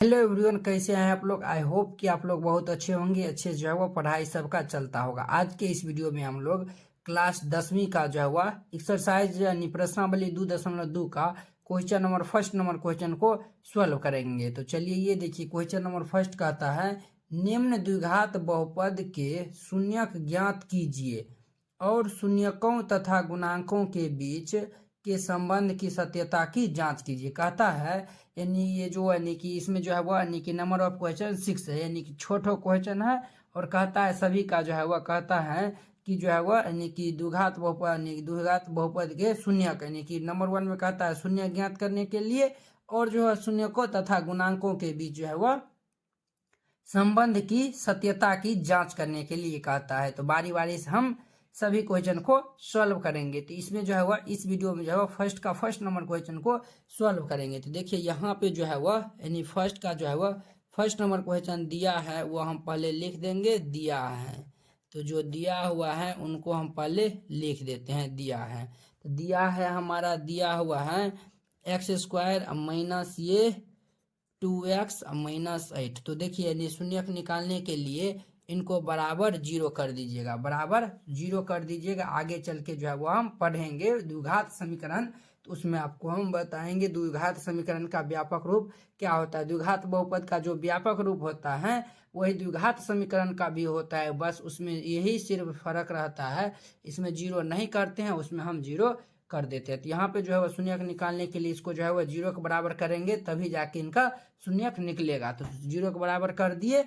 Hello everyone, कैसे हैं आप लोग। आई होप कि आप लोग बहुत अच्छे होंगे। अच्छे जो है वो पढ़ाई सबका चलता होगा। आज के इस वीडियो में हम लोग क्लास 10वीं का जो है हुआ एक्सरसाइज यानी प्रश्नावली 2.2 का question number first number question को सॉल्व करेंगे। तो चलिए ये देखिए, क्वेश्चन नंबर फर्स्ट कहता है निम्न द्विघात बहुपद के शून्यक ज्ञात कीजिए और शून्यकों तथा गुणांकों के बीच के संबंध की सत्यता की जांच कीजिए। कहता है यानी ये जो यानी कि इसमें जो है वह यानी कि नंबर ऑफ क्वेश्चन 6 है, यानी कि छोटा क्वेश्चन है। और कहता है सभी का जो है वह कहता है कि जो है वह यानी कि द्विघात बहुपद यानी कि द्विघात बहुपद के शून्यक यानी कि नंबर 1 में कहता है शून्य ज्ञात करने के लिए और जो है शून्यकों तथा गुणांकों के बीच जो है वह संबंध की सत्यता की जांच करने के लिए कहता है। तो बारी बारी से हम सभी क्वेश्चन को सॉल्व करेंगे। तो इसमें जो है वह इस वीडियो में जो है वह फर्स्ट नंबर क्वेश्चन को सॉल्व करेंगे। तो देखिए यहाँ पे जो है वह यानी फर्स्ट का जो है वह फर्स्ट नंबर क्वेश्चन दिया है वो हम पहले लिख देंगे, दिया है। तो जो दिया हुआ है उनको हम पहले लिख देते हैं, दिया है। तो दिया है हमारा, दिया हुआ है x² माइनस ये 2x माइनस 8। तो देखिए यानी शून्यक निकालने के लिए इनको बराबर 0 कर दीजिएगा, बराबर 0 कर दीजिएगा। आगे चल के जो है वो हम पढ़ेंगे द्विघात समीकरण, तो उसमें आपको हम बताएंगे द्विघात समीकरण का व्यापक रूप क्या होता है। द्विघात बहुपद का जो व्यापक रूप होता है वही द्विघात समीकरण का भी होता है, बस उसमें यही सिर्फ फर्क रहता है। इसमें 0 नहीं करते हैं, उसमें हम 0 कर देते हैं। तो यहाँ पे जो है वह शून्यक निकालने के लिए इसको जो है वह 0 के बराबर करेंगे, तभी जाके इनका शून्यक निकलेगा। तो 0 के बराबर कर दिए।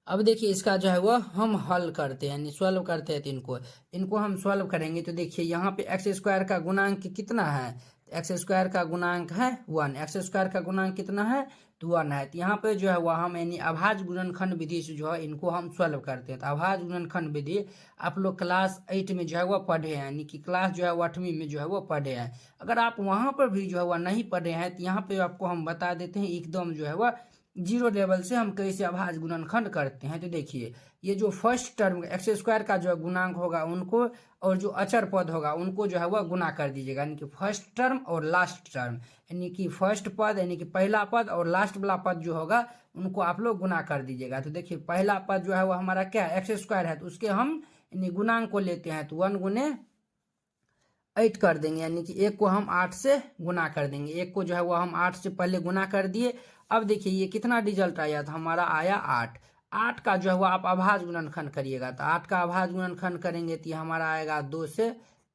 अब देखिए इसका जो है वह हम हल करते हैं यानी सॉल्व करते हैं। तो इनको हम सॉल्व करेंगे। तो देखिए यहाँ पे x² का गुणांक कितना है, x² का गुणांक है 1। x² का गुणांक कितना है तो 1 है। तो यहाँ पे जो है वह हम यानी अभाज्य गुणनखंड विधि से जो है इनको हम सॉल्व करते हैं। तो अभाज्य गुणनखंड विधि आप लोग क्लास 8 में जो है वह पढ़े हैं, यानी कि क्लास जो है 8वीं में जो है वह पढ़े हैं। अगर आप वहाँ पर भी जो है वह नहीं पढ़े हैं तो यहाँ पे आपको हम बता देते हैं एकदम जो है वह 0 लेवल से हम कैसे अभाज्य गुणनखंड करते हैं। तो देखिए ये जो फर्स्ट टर्म x² का जो गुणांक होगा उनको और जो अचर पद होगा उनको जो है वह गुना कर दीजिएगा, यानी कि फर्स्ट टर्म और लास्ट टर्म, यानी कि फर्स्ट पद यानी कि पहला पद और लास्ट वाला पद जो होगा उनको आप लोग गुना कर दीजिएगा। तो देखिए पहला पद जो है वो हमारा क्या है x² है, तो उसके हम यानी गुणांक को लेते हैं तो 1 गुने 8 कर देंगे, यानी कि 1 को हम 8 से गुना कर देंगे। 1 को जो है वो हम 8 से पहले गुना कर दिए। अब देखिए ये कितना रिजल्ट आया था, हमारा आया 8। 8 का जो है वो आप अभाज्य गुणनखंड करिएगा। तो 8 का अभाज्य गुणनखंड करेंगे तो ये हमारा आएगा 2 से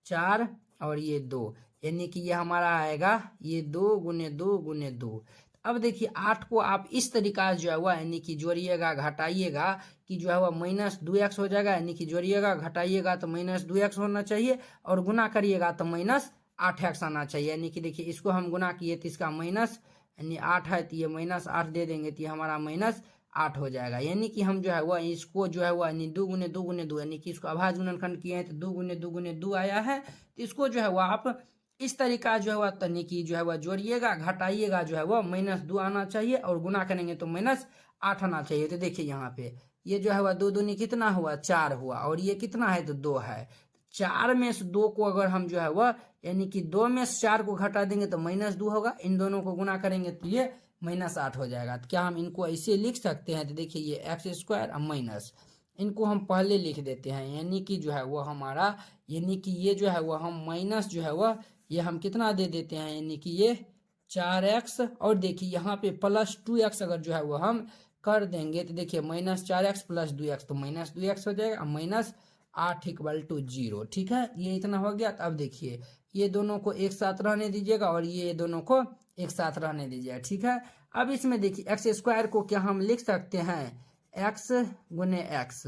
4 और ये 2, यानी कि ये हमारा आएगा ये 2 गुने 2 गुने 2। अब देखिए 8 को आप इस तरीका से जो है वह यानी कि जोड़िएगा घटाइएगा कि जो है वह -2x हो जाएगा, यानी कि जोड़िएगा घटाइएगा तो -2x होना चाहिए और गुना करिएगा तो -8x आना चाहिए। यानी कि देखिए इसको हम गुना किए तो इसका माइनस यानी 8 है तो ये -8 दे देंगे तो ये हमारा -8 हो जाएगा। यानी कि हम जो है वह इसको जो है वह यानी 2 गुने 2 गुने 2 यानी कि इसको अभाज्य गुणनखंड किए हैं तो 2 गुने 2 गुने 2 आया है। तो इसको जो है वह आप इस तरीका जो है वह तनिकी जो है वह जोड़िएगा घटाइएगा जो है वह -2 आना चाहिए और गुना करेंगे तो -8 आना चाहिए। तो देखिए यहाँ पे ये जो है वह 2 दूनी कितना हुआ 4 हुआ और ये कितना है तो 2 है। 4 में से 2 को अगर हम जो है वह यानी कि 2 में से 4 को घटा देंगे तो -2 होगा, इन दोनों को गुना करेंगे तो ये -8 हो जाएगा। तो क्या हम इनको ऐसे लिख सकते हैं, तो देखिए ये x² माइनस इनको हम पहले लिख देते हैं, यानी कि जो है वो हमारा यानी कि ये जो है वह हम माइनस जो है वह ये हम कितना दे देते हैं, यानी कि ये 4x और देखिए यहाँ पे +2x अगर जो है वो हम कर देंगे तो देखिए -4x + 2x तो -2x हो जाएगा, -8 = 0। ठीक है, ये इतना हो गया। तो अब देखिए ये दोनों को एक साथ रहने दीजिएगा और ये दोनों को एक साथ रहने दीजिएगा। ठीक है, अब इसमें देखिए x² को क्या हम लिख सकते हैं x गुने x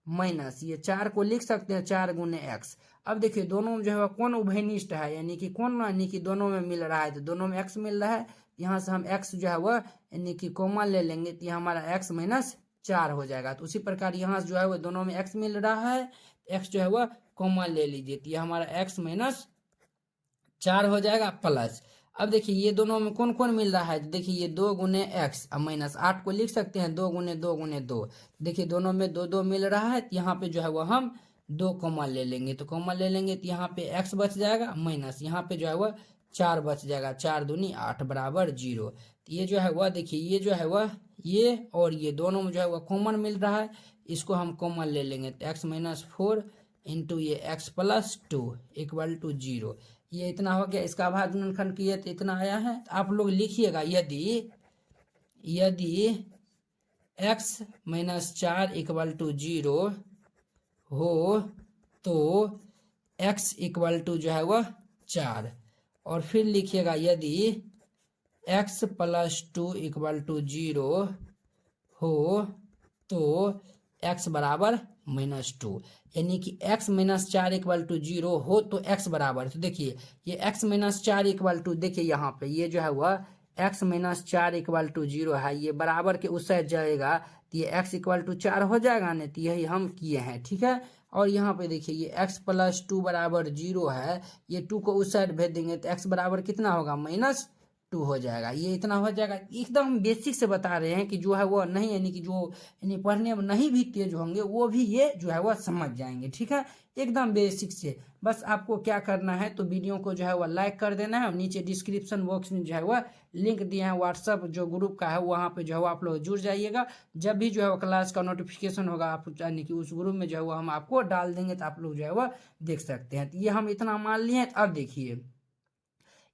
माइनस ये 4 को लिख सकते हैं 4 गुने x। अब देखिए दोनों में जो है कौन उभयनिष्ठ है, यानी कि कौन यानी कि दोनों में मिल रहा है, तो दोनों में x मिल रहा है। यहाँ से हम x जो है वह यानी कि कॉमन ले लेंगे तो ये हमारा x - 4 हो जाएगा। तो उसी प्रकार यहाँ से जो है वह दोनों में x मिल रहा है, x जो है वह कॉमन ले लीजिए तो ये हमारा x - 4 हो जाएगा प्लस। अब देखिए ये दोनों में कौन कौन मिल रहा है, तो देखिए ये 2 गुने x अब -8 को लिख सकते हैं 2 गुने 2 गुने 2। देखिए दोनों में 2 2 मिल रहा है तो यहाँ पे जो है वह हम 2 कॉमन ले लेंगे। तो कॉमन ले लेंगे तो यहाँ पे x बच जाएगा माइनस यहाँ पे जो है वह 4 बच जाएगा, 4 दूनी 8 = 0। ये जो है वह देखिए, ये जो है वह ये और ये दोनों में जो है वह कॉमन मिल रहा है, इसको हम कॉमन ले लेंगे तो x माइनस 4 इंटू ये x प्लस 2 इक्वल टू 0। ये इतना हो गया, इसका आभाज्य गुणनखंड किए तो इतना आया है। तो आप लोग लिखिएगा यदि x माइनस 4 इक्वल टू 0 हो तो x इक्वल टू जो है वह 4, और फिर लिखिएगा यदि x प्लस 2 इक्वल टू 0 हो तो x बराबर माइनस 2, यानी कि x माइनस 4 इक्वल टू 0 हो तो x बराबर, तो देखिए ये x माइनस 4 इक्वल टू, देखिए यहाँ पे ये जो है वह x माइनस 4 इक्वल टू 0 है, ये बराबर के उस साइड जाएगा तो ये x इक्वल टू 4 हो जाएगा ना, तो यही हम किए हैं, ठीक है। और यहाँ पे देखिए ये x प्लस 2 बराबर 0 है, ये 2 को उस साइड भेज देंगे तो x बराबर कितना होगा, माइनस 2 हो जाएगा, ये इतना हो जाएगा। एकदम बेसिक से बता रहे हैं कि जो है वो नहीं, यानी कि जो यानी पढ़ने में नहीं भी तेज होंगे वो भी ये जो है वह समझ जाएंगे, ठीक है, एकदम बेसिक से। बस आपको क्या करना है तो वीडियो को जो है वह लाइक कर देना है, और नीचे डिस्क्रिप्शन बॉक्स में जो है वह लिंक दिए हैं व्हाट्सअप जो ग्रुप का है, वहाँ पे जो है आप लोग जुड़ जाइएगा। जब भी जो है क्लास का नोटिफिकेशन होगा आप यानी कि उस ग्रुप में जो है वो हम आपको डाल देंगे, तो आप लोग जो है वह देख सकते हैं। तो ये हम इतना मान लिए हैं। अब देखिए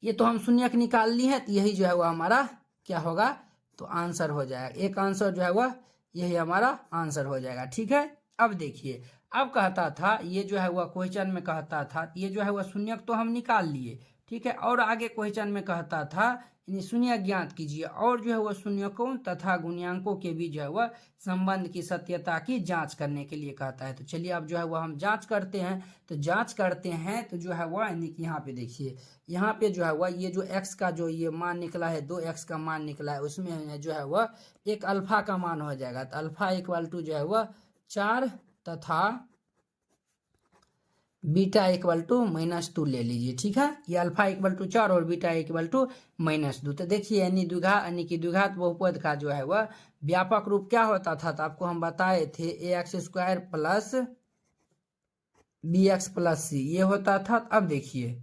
ये तो हम शून्यक निकाल ली है, तो यही जो है वह हमारा क्या होगा, तो आंसर हो जाएगा। एक आंसर जो है वह यही हमारा आंसर हो जाएगा, ठीक है। अब देखिए, अब कहता था ये जो है वह क्वेश्चन में कहता था ये जो है वह शून्यक तो हम निकाल लिए, ठीक है, और आगे क्वेश्चन में कहता था शून्य ज्ञात कीजिए, और जो है वह शून्यकों तथा गुण्यांकों के बीच जो है वह संबंध की सत्यता की जांच करने के लिए कहता है। तो चलिए अब जो है वह हम जांच करते हैं। तो जांच करते हैं तो जो है वह यानी कि यहाँ पे देखिए, यहाँ पे जो है वह ये जो x का जो ये मान निकला है, 2x का मान निकला है, उसमें जो है वह एक अल्फा का मान हो जाएगा। तो अल्फा इक्वल टू जो है वह 4 तथा बीटा इक्वल टू माइनस 2 ले लीजिए, ठीक है। ये अल्फा इक्वल टू 4 और बीटा इक्वल टू माइनस 2। तो देखिए यानी द्विघात बहुपद का जो है वह व्यापक रूप क्या होता था, तो आपको हम बताए थे ax² plus bx plus c ये होता था। अब देखिए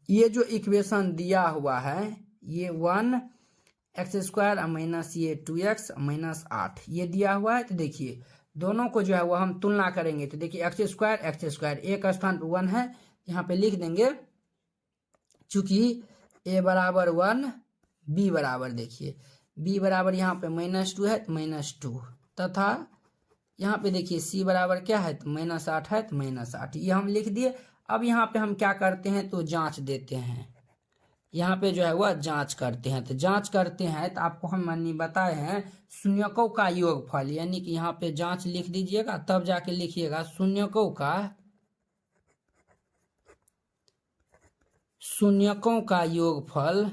ये जो इक्वेशन दिया हुआ है ये 1x² माइनस ये 2x माइनस 8 ये दिया हुआ है। तो देखिए दोनों को जो है वो हम तुलना करेंगे, तो देखिए x² एक स्थान पर 1 है, यहाँ पे लिख देंगे, चूंकि a बराबर 1 b बराबर, देखिए b बराबर यहाँ पे -2 है तो -2, तथा यहाँ पे देखिए c बराबर क्या है तो -8 है तो -8, ये हम लिख दिए। अब यहाँ पे हम क्या करते हैं तो जांच देते हैं, यहाँ पे जो है वह जांच करते हैं। तो जांच करते हैं तो आपको हम बताए हैं शून्यकों का योगफल, यानी कि यहाँ पे जांच लिख दीजिएगा तब जाके लिखिएगा शून्यकों का योगफल,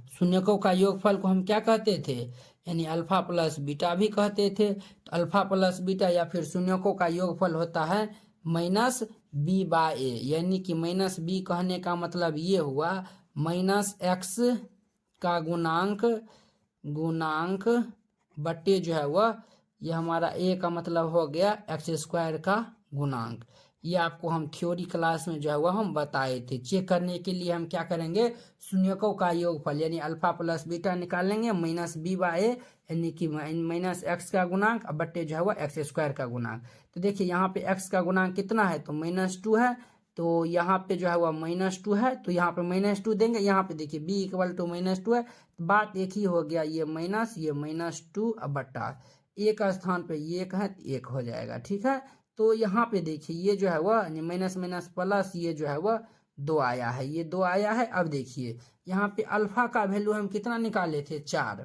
शून्यकों का योगफल को हम क्या कहते थे, यानी अल्फा प्लस बीटा भी कहते थे। तो अल्फा प्लस बीटा या फिर शून्यकों का योगफल होता है माइनस बी बाय ए, यानी कि माइनस बी कहने का मतलब ये हुआ -x का गुणांक बट्टे जो है वह ये हमारा a का मतलब हो गया x² का गुणांक। ये आपको हम थ्योरी क्लास में जो है वह हम बताए थे। चेक करने के लिए हम क्या करेंगे, शून्यकों का योगफल यानी अल्फा प्लस बीटा निकालेंगे माइनस बी बाय ए, यानी कि -x का गुणांक अब बट्टे जो है वह x² का गुणांक। तो देखिए यहाँ पे x का गुणांक कितना है तो -2 है, तो यहाँ पे जो है वह -2 है, तो यहाँ पे -2 देंगे। यहाँ पे देखिए b इक्वल टू -2 है, बात एक ही हो गया, ये -2 अब बट्टा एक स्थान पे ये 1 है तो 1 हो जाएगा, ठीक है। तो यहाँ पे देखिए ये जो है वह माइनस माइनस प्लस ये जो है वह 2 आया है, ये 2 आया है। अब देखिए यहाँ पे अल्फा का वैल्यू हम कितना निकाले थे 4,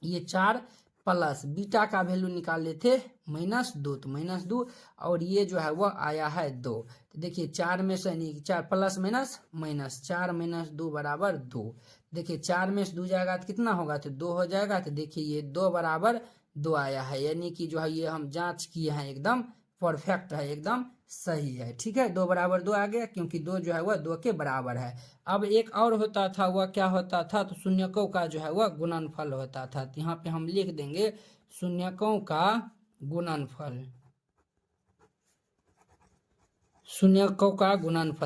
ये 4 प्लस बीटा का वैल्यू निकाले थे -2, तो -2 और ये जो है वह आया है 2। तो देखिए 4 में से नहीं 4 प्लस माइनस 4 -2 बराबर 2। देखिए 4 में से 2 जाएगा तो कितना होगा तो 2 हो जाएगा। तो देखिए ये 2 बराबर 2 आया है, यानी कि जो है ये हम जांच किए हैं एकदम परफेक्ट है, एकदम सही है, ठीक है। 2 बराबर 2 आ गया क्योंकि 2 जो है वह 2 के बराबर है। अब एक और होता था, वह क्या होता था तो शून्यकों का जो है वह गुणनफल होता था। तो यहाँ पे हम लिख देंगे शून्यकों का गुणनफल,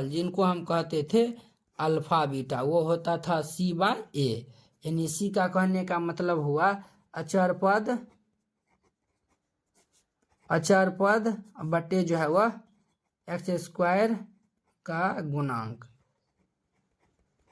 जिनको हम कहते थे अल्फा बीटा, वो होता था C/A। यानी C का कहने का मतलब हुआ अचर पद बटे जो है वह x² का गुणांक।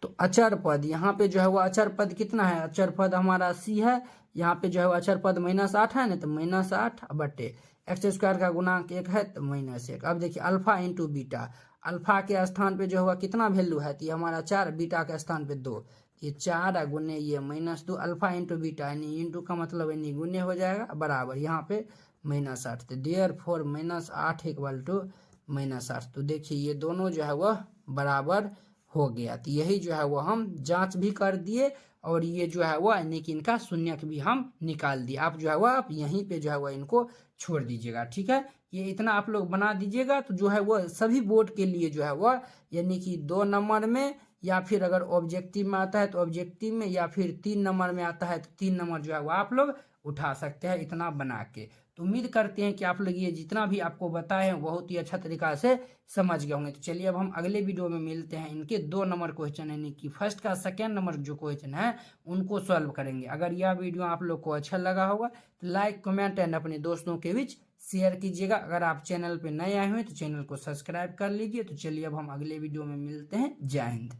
तो अचर पद यहाँ पे जो है वह अचर पद कितना है, अचर पद हमारा C है, यहाँ पे जो है अचर पद -8 है ना, तो -8 बटे x² का गुणांक 1 है तो -1। अब देखिए अल्फा इंटू बीटा, अल्फा के स्थान पे जो हुआ कितना वैल्यू है, तो ये हमारा 4, बीटा के स्थान पे 2, ये 4 गुने ये -2, अल्फा इंटू बीटा यानी इंटू का मतलब यानी गुने हो जाएगा बराबर यहाँ पे -8। तो देयरफॉर -8 इक्वल टू -8। तो देखिए ये दोनों जो है वह बराबर हो गया। तो यही जो है वह हम जांच भी कर दिए और ये जो है वह यानी कि इनका शून्यक भी हम निकाल दिए। आप जो है वह आप यहीं पे जो है वह इनको छोड़ दीजिएगा, ठीक है। ये इतना आप लोग बना दीजिएगा तो जो है वह सभी बोर्ड के लिए जो है वह यानी कि 2 नंबर में, या फिर अगर ऑब्जेक्टिव में आता है तो ऑब्जेक्टिव में, या फिर 3 नंबर में आता है तो 3 नंबर जो है वह आप लोग उठा सकते हैं इतना बना के। तो उम्मीद करते हैं कि आप लोग ये जितना भी आपको बताए हैं बहुत ही अच्छा तरीका से समझ गए होंगे। तो चलिए अब हम अगले वीडियो में मिलते हैं, इनके 2 नंबर क्वेश्चन यानी कि फर्स्ट का सेकेंड नंबर जो क्वेश्चन है उनको सॉल्व करेंगे। अगर यह वीडियो आप लोग को अच्छा लगा होगा तो लाइक, कमेंट एंड अपने दोस्तों के बीच शेयर कीजिएगा। अगर आप चैनल पे नए आए हुए तो चैनल को सब्सक्राइब कर लीजिए। तो चलिए अब हम अगले वीडियो में मिलते हैं। जय हिंद।